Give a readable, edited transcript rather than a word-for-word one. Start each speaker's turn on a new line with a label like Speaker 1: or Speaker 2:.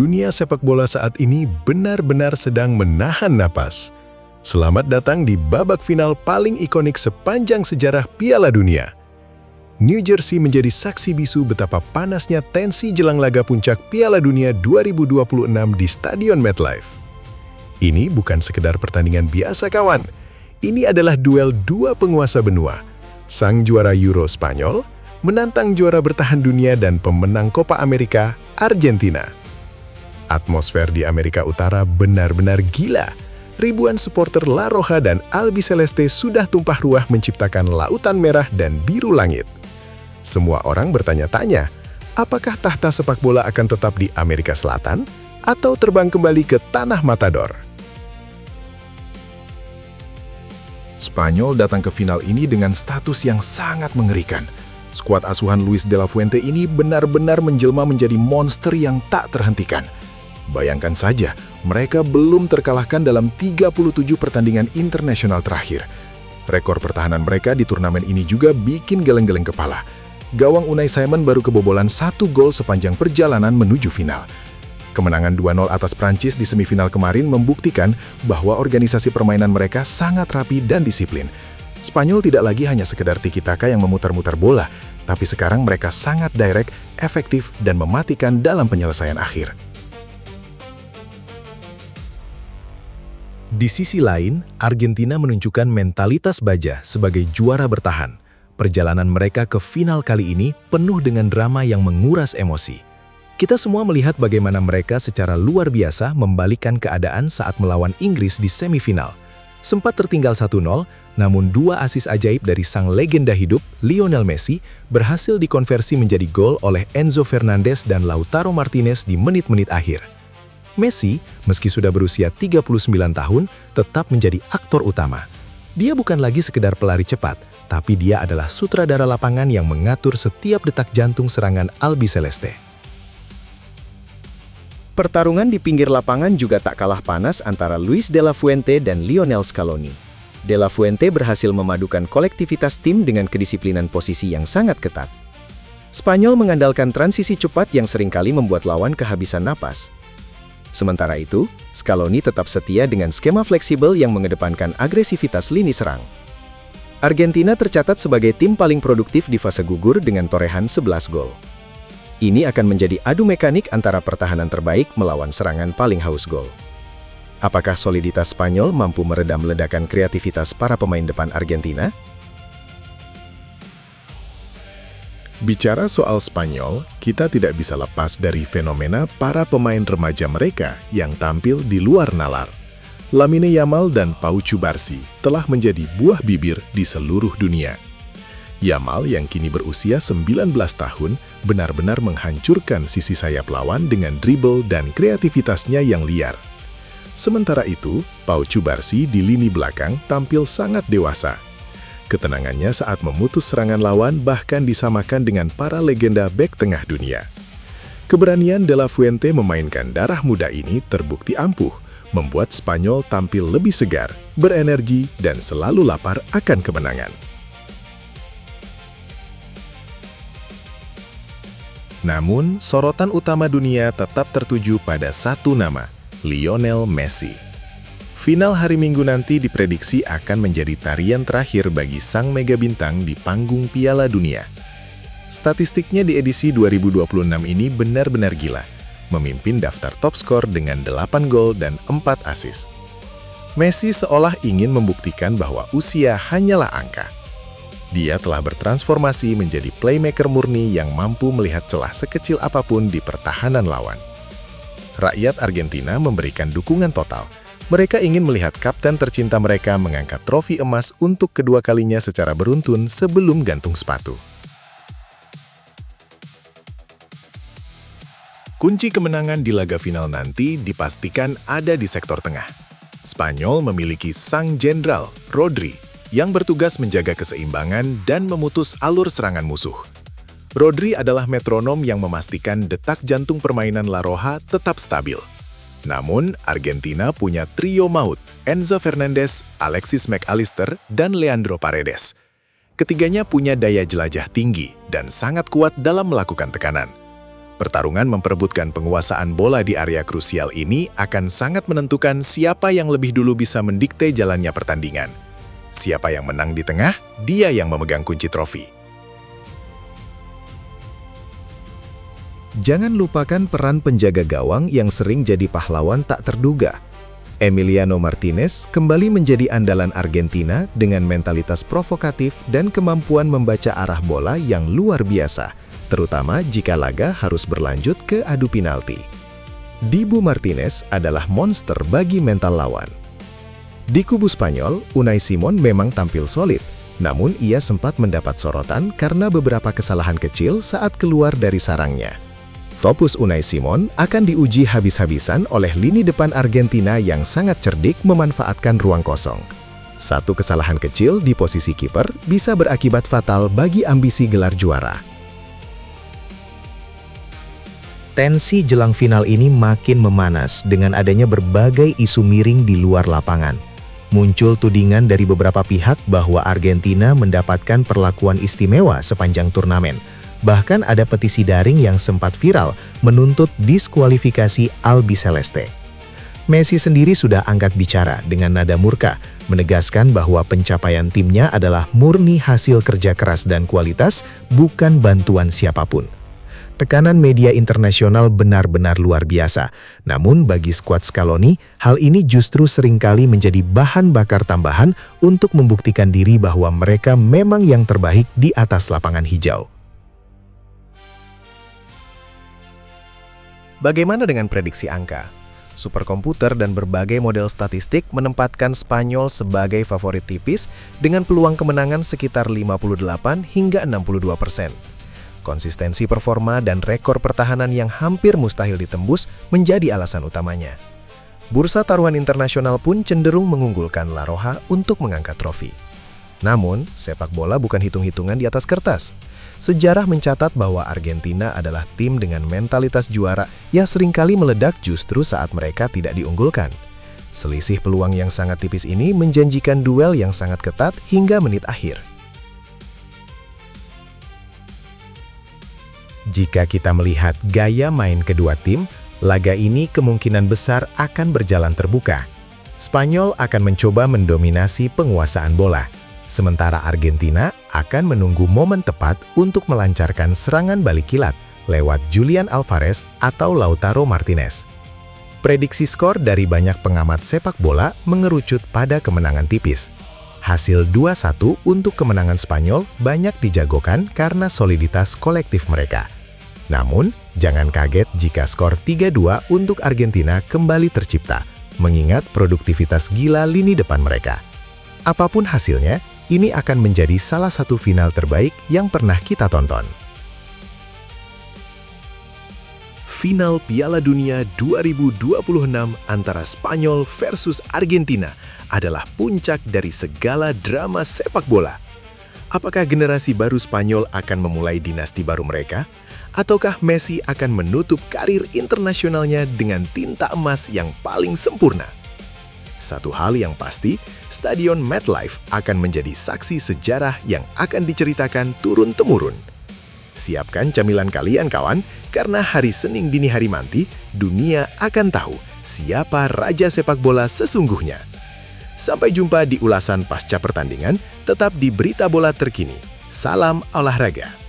Speaker 1: dunia sepak bola saat ini benar-benar sedang menahan napas. Selamat datang di babak final paling ikonik sepanjang sejarah Piala Dunia. New Jersey menjadi saksi bisu betapa panasnya tensi jelang laga puncak Piala Dunia 2026 di Stadion MetLife. Ini bukan sekedar pertandingan biasa, kawan. Ini adalah duel dua penguasa benua. Sang juara Euro Spanyol menantang juara bertahan dunia dan pemenang Copa America, Argentina. Atmosfer di Amerika Utara benar-benar gila. Ribuan supporter La Roja dan Albiceleste sudah tumpah ruah menciptakan lautan merah dan biru langit. Semua orang bertanya-tanya, apakah tahta sepak bola akan tetap di Amerika Selatan atau terbang kembali ke tanah Matador?
Speaker 2: Spanyol datang ke final ini dengan status yang sangat mengerikan. Skuad asuhan Luis de la Fuente ini benar-benar menjelma menjadi monster yang tak terhentikan. Bayangkan saja, mereka belum terkalahkan dalam 37 pertandingan internasional terakhir. Rekor pertahanan mereka di turnamen ini juga bikin geleng-geleng kepala. Gawang Unai Simon baru kebobolan 1 gol sepanjang perjalanan menuju final. Kemenangan 2-0 atas Prancis di semifinal kemarin membuktikan bahwa organisasi permainan mereka sangat rapi dan disiplin. Spanyol tidak lagi hanya sekedar tiki-taka yang memutar-mutar bola, tapi sekarang mereka sangat direct, efektif, dan mematikan dalam penyelesaian akhir.
Speaker 1: Di sisi lain, Argentina menunjukkan mentalitas baja sebagai juara bertahan. Perjalanan mereka ke final kali ini penuh dengan drama yang menguras emosi. Kita semua melihat bagaimana mereka secara luar biasa membalikkan keadaan saat melawan Inggris di semifinal. Sempat tertinggal 1-0, namun 2 asis ajaib dari sang legenda hidup, Lionel Messi, berhasil dikonversi menjadi gol oleh Enzo Fernandez dan Lautaro Martinez di menit-menit akhir. Messi, meski sudah berusia 39 tahun, tetap menjadi aktor utama. Dia bukan lagi sekedar pelari cepat, tapi dia adalah sutradara lapangan yang mengatur setiap detak jantung serangan Albiceleste.
Speaker 3: Pertarungan di pinggir lapangan juga tak kalah panas antara Luis de la Fuente dan Lionel Scaloni. De la Fuente berhasil memadukan kolektivitas tim dengan kedisiplinan posisi yang sangat ketat. Spanyol mengandalkan transisi cepat yang seringkali membuat lawan kehabisan napas. Sementara itu, Scaloni tetap setia dengan skema fleksibel yang mengedepankan agresivitas lini serang. Argentina tercatat sebagai tim paling produktif di fase gugur dengan torehan 11 gol. Ini akan menjadi adu mekanik antara pertahanan terbaik melawan serangan paling haus gol. Apakah soliditas Spanyol mampu meredam ledakan kreativitas para pemain depan Argentina?
Speaker 2: Bicara soal Spanyol, kita tidak bisa lepas dari fenomena para pemain remaja mereka yang tampil di luar nalar. Lamine Yamal dan Pau Cubarsí telah menjadi buah bibir di seluruh dunia. Yamal yang kini berusia 19 tahun benar-benar menghancurkan sisi sayap lawan dengan dribble dan kreativitasnya yang liar. Sementara itu, Pau Cubarsí di lini belakang tampil sangat dewasa. Ketenangannya saat memutus serangan lawan bahkan disamakan dengan para legenda bek tengah dunia. Keberanian De La Fuente memainkan darah muda ini terbukti ampuh, membuat Spanyol tampil lebih segar, berenergi, dan selalu lapar akan kemenangan. Namun, sorotan utama dunia tetap tertuju pada satu nama, Lionel Messi. Final hari Minggu nanti diprediksi akan menjadi tarian terakhir bagi sang mega bintang di panggung Piala Dunia. Statistiknya di edisi 2026 ini benar-benar gila, memimpin daftar top skor dengan 8 gol dan 4 assist. Messi seolah ingin membuktikan bahwa usia hanyalah angka. Dia telah bertransformasi menjadi playmaker murni yang mampu melihat celah sekecil apapun di pertahanan lawan. Rakyat Argentina memberikan dukungan total. Mereka ingin melihat kapten tercinta mereka mengangkat trofi emas untuk kedua kalinya secara beruntun sebelum gantung sepatu. Kunci kemenangan di laga final nanti dipastikan ada di sektor tengah. Spanyol memiliki sang jenderal, Rodri, yang bertugas menjaga keseimbangan dan memutus alur serangan musuh. Rodri adalah metronom yang memastikan detak jantung permainan La Roja tetap stabil. Namun, Argentina punya trio maut, Enzo Fernandez, Alexis Mac Allister, dan Leandro Paredes. Ketiganya punya daya jelajah tinggi dan sangat kuat dalam melakukan tekanan. Pertarungan memperebutkan penguasaan bola di area krusial ini akan sangat menentukan siapa yang lebih dulu bisa mendikte jalannya pertandingan. Siapa yang menang di tengah, dia yang memegang kunci trofi.
Speaker 3: Jangan lupakan peran penjaga gawang yang sering jadi pahlawan tak terduga. Emiliano Martinez kembali menjadi andalan Argentina dengan mentalitas provokatif dan kemampuan membaca arah bola yang luar biasa, terutama jika laga harus berlanjut ke adu penalti. Dibu Martinez adalah monster bagi mental lawan. Di kubu Spanyol, Unai Simon memang tampil solid, namun ia sempat mendapat sorotan karena beberapa kesalahan kecil saat keluar dari sarangnya. Fokus Unai Simon akan diuji habis-habisan oleh lini depan Argentina yang sangat cerdik memanfaatkan ruang kosong. Satu kesalahan kecil di posisi kiper bisa berakibat fatal bagi ambisi gelar juara. Tensi jelang final ini makin memanas dengan adanya berbagai isu miring di luar lapangan. Muncul tudingan dari beberapa pihak bahwa Argentina mendapatkan perlakuan istimewa sepanjang turnamen. Bahkan ada petisi daring yang sempat viral menuntut diskualifikasi Albiceleste. Messi sendiri sudah angkat bicara dengan nada murka, menegaskan bahwa pencapaian timnya adalah murni hasil kerja keras dan kualitas, bukan bantuan siapapun. Tekanan media internasional benar-benar luar biasa. Namun bagi skuad Scaloni, hal ini justru seringkali menjadi bahan bakar tambahan untuk membuktikan diri bahwa mereka memang yang terbaik di atas lapangan hijau. Bagaimana dengan prediksi angka? Superkomputer dan berbagai model statistik menempatkan Spanyol sebagai favorit tipis dengan peluang kemenangan sekitar 58 hingga 62%. Konsistensi performa dan rekor pertahanan yang hampir mustahil ditembus menjadi alasan utamanya. Bursa taruhan internasional pun cenderung mengunggulkan La Roja untuk mengangkat trofi. Namun, sepak bola bukan hitung-hitungan di atas kertas. Sejarah mencatat bahwa Argentina adalah tim dengan mentalitas juara yang seringkali meledak justru saat mereka tidak diunggulkan. Selisih peluang yang sangat tipis ini menjanjikan duel yang sangat ketat hingga menit akhir.
Speaker 2: Jika kita melihat gaya main kedua tim, laga ini kemungkinan besar akan berjalan terbuka. Spanyol akan mencoba mendominasi penguasaan bola, sementara Argentina akan menunggu momen tepat untuk melancarkan serangan balik kilat lewat Julian Alvarez atau Lautaro Martinez. Prediksi skor dari banyak pengamat sepak bola mengerucut pada kemenangan tipis. Hasil 2-1 untuk kemenangan Spanyol banyak dijagokan karena soliditas kolektif mereka. Namun, jangan kaget jika skor 3-2 untuk Argentina kembali tercipta, mengingat produktivitas gila lini depan mereka. Apapun hasilnya, ini akan menjadi salah satu final terbaik yang pernah kita tonton.
Speaker 1: Final Piala Dunia 2026 antara Spanyol versus Argentina adalah puncak dari segala drama sepak bola. Apakah generasi baru Spanyol akan memulai dinasti baru mereka? Ataukah Messi akan menutup karir internasionalnya dengan tinta emas yang paling sempurna? Satu hal yang pasti, Stadion MetLife akan menjadi saksi sejarah yang akan diceritakan turun-temurun. Siapkan camilan kalian kawan, karena hari Senin dini hari nanti, dunia akan tahu siapa raja sepak bola sesungguhnya. Sampai jumpa di ulasan pasca pertandingan, tetap di Berita Bola Terkini. Salam olahraga.